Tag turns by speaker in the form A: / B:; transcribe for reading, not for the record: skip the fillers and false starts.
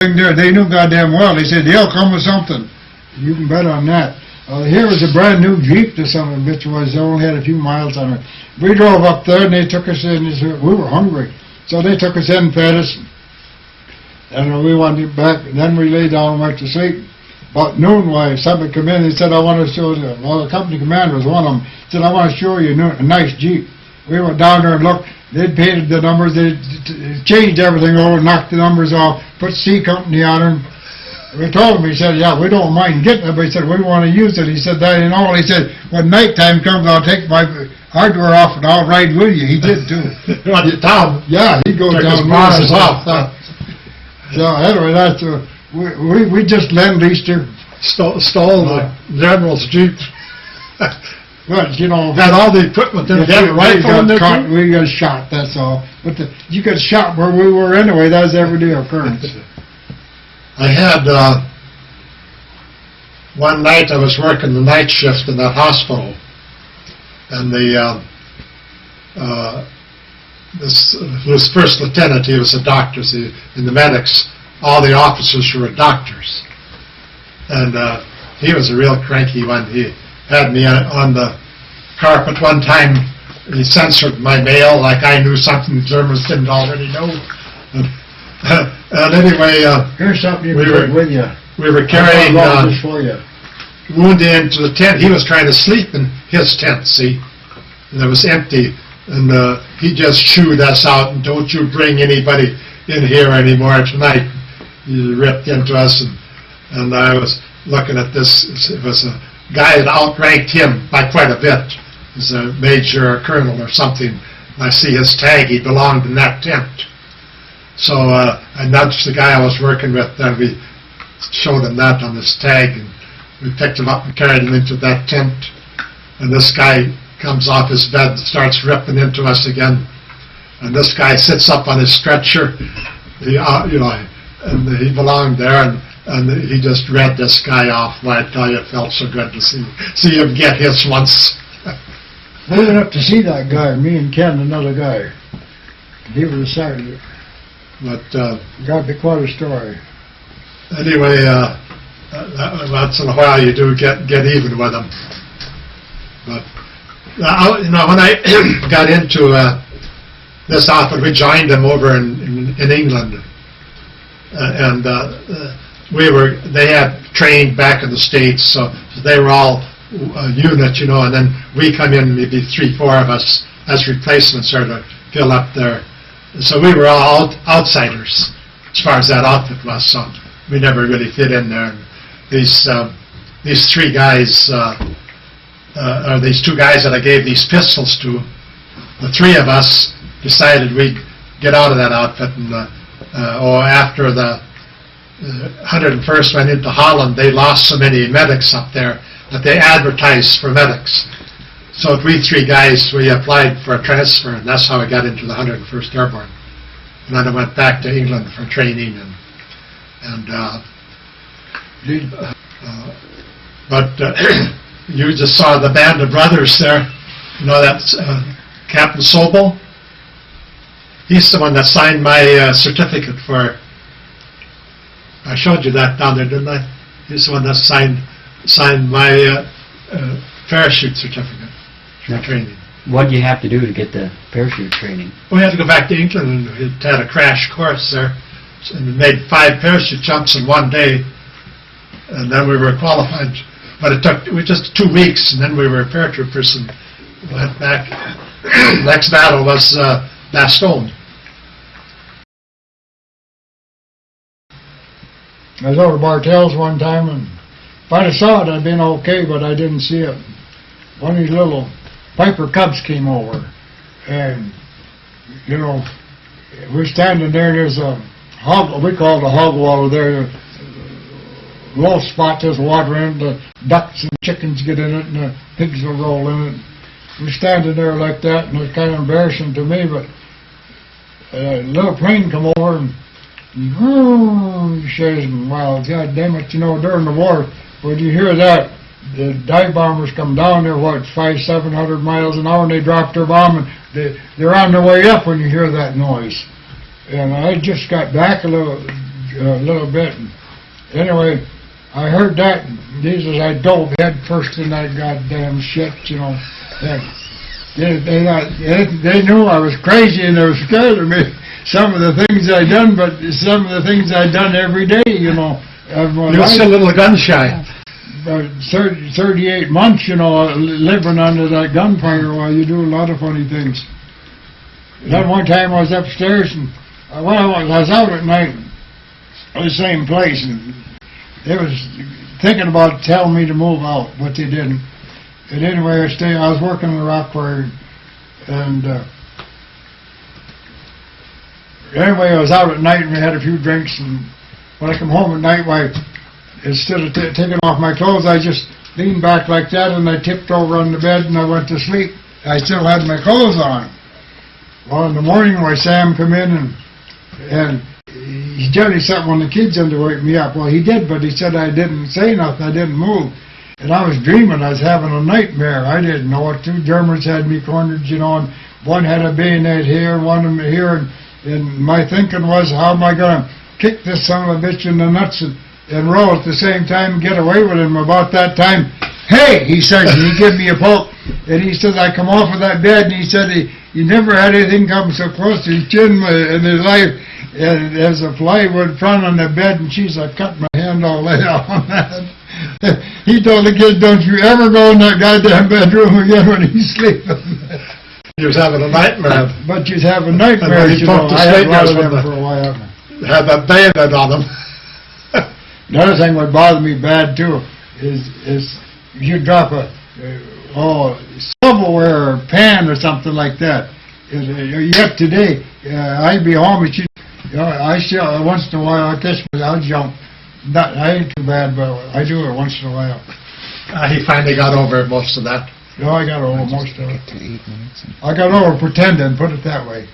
A: there, they knew goddamn well. They said, they'll come with something. You can bet on that. Here was a brand new Jeep to some of it was. They only had a few miles on it. We drove up there and they took us in. We were hungry. So they took us in and fed us. And we wanted back. And then we lay down and went to sleep. About noon, somebody come in and said, I want to show you. Well, the company commander was one of them. He said, I want to show you a nice Jeep. We went down there and looked. They'd painted the numbers. They changed everything over, knocked the numbers off, put C Company on them. We told him, he said, yeah, we don't mind getting it, but he said, we want to use it. He said, that ain't all. He said, when nighttime comes, I'll take my hardware off and I'll ride with you. He did, too.
B: You went to town?
A: Yeah, he'd go down.
B: His off.
A: So, anyway, that's, we just lend-leased her.
B: Stole the General's Jeep.
A: But, you know.
B: Had all the equipment in it, right?
A: We got shot, that's all. But you got shot where we were anyway. That was everyday occurrence.
B: I had, one night I was working the night shift in that hospital, and this first lieutenant, he was a doctor, in the medics, all the officers were doctors. And he was a real cranky one. He had me on the carpet one time. He censored my mail like I knew something the Germans didn't already know. And anyway,
A: here's something you can take with you.
B: We were carrying wounded into the tent. He was trying to sleep in his tent, see, and it was empty. And he just chewed us out. And don't you bring anybody in here anymore tonight. He ripped into us, and I was looking at this. It was a guy that outranked him by quite a bit. He was a major or colonel or something. And I see his tag. He belonged in that tent. So I nudged the guy I was working with, and we showed him that on his tag, and we picked him up and carried him into that tent. And this guy comes off his bed and starts ripping into us again. And this guy sits up on his stretcher, and he belonged there, and he just read this guy off. Well, I tell you, it felt so good to see him get his once.
A: We went up to see that guy, me and Ken, another guy. He was a sergeant.
B: But
A: got to be quite a story.
B: Anyway, once in a while you do get even with them. But when I got into this outfit, we joined them over in England, and they had trained back in the States, so they were all a unit, and then we come in, maybe 3-4 of us as replacements or to fill up their. So we were all outsiders as far as that outfit was, so we never really fit in there. And these three guys, or these two guys that I gave these pistols to, the three of us decided we'd get out of that outfit. And after the 101st went into Holland, they lost so many medics up there that they advertised for medics. So we three guys, we applied for a transfer, and that's how I got into the 101st Airborne. And then I went back to England for training, but you just saw the band of brothers there. That's Captain Sobel. He's the one that signed my certificate for. I showed you that down there, didn't I? He's the one that signed my parachute certificate. Training.
C: What do you have to do to get the parachute training?
B: We had to go back to England, and we had a crash course there, and we made 5 parachute jumps in one day, and then we were qualified. But it took just 2 weeks, and then we were paratroopers and went back. Next battle was Bastogne.
A: I was over to Bartell's one time, and if I'd have saw it, I'd been okay, but I didn't see it. One of these little Piper Cubs came over, and we're standing there. There's a hog, we call it a hog water there. Low spot, there's water in it. The ducks and chickens get in it, and the pigs will roll in it. We're standing there like that, and it's kind of embarrassing to me. But a little plane come over, and he says, "Well, God damn it, during the war, when you hear that." The dive bombers come down there, 500-700 miles an hour, and they drop their bomb, and they're on their way up when you hear that noise. And I just got back a little a little bit. And anyway, I heard that, and Jesus, I dove head first in that goddamn shit, you know. And they knew I was crazy and they were scared of me. Some of the things I done, but some of the things I done every day, you know.
B: You're still a little gun shy.
A: 38 months, you know, living under that gunfire while you do a lot of funny things. Then one time I was upstairs and I was out at night at the same place, and they was thinking about telling me to move out, but they didn't. And anyway, I was working in the rock quarry, and anyway, I was out at night and we had a few drinks, and when I come home at night, instead of taking off my clothes, I just leaned back like that and I tipped over on the bed and I went to sleep. I still had my clothes on. Well, in the morning, Sam come in and he told me something when the kids in to wake me up. Well, he did, but he said I didn't say nothing, I didn't move. And I was dreaming, I was having a nightmare. I didn't know it. 2 Germans had me cornered, you know, and one had a bayonet here, one here, and my thinking was, how am I going to kick this son of a bitch in the nuts and roll at the same time and get away with him? About that time, hey, he said, and he gave me a poke, and he said, I come off of that bed, and he said he never had anything come so close to his chin in his life. And there's a plywood front on the bed, and she's, I cut my hand all the way off on that. He told the kids, don't you ever go in that goddamn bedroom again when he's sleeping.
B: He was having a nightmare.
A: But you'd have a nightmare, you know. I had a lot of them for a while.
B: Had that bayonet on him.
A: Another thing would bother me bad, too, is you drop a silverware or pan or something like that. Yet today, I'd be home and I still, once in a while, I guess I'll jump. I ain't too bad, but I do it once in a while.
B: He finally got over most of that.
A: No, I got over most of it. I got over pretending, put it that way.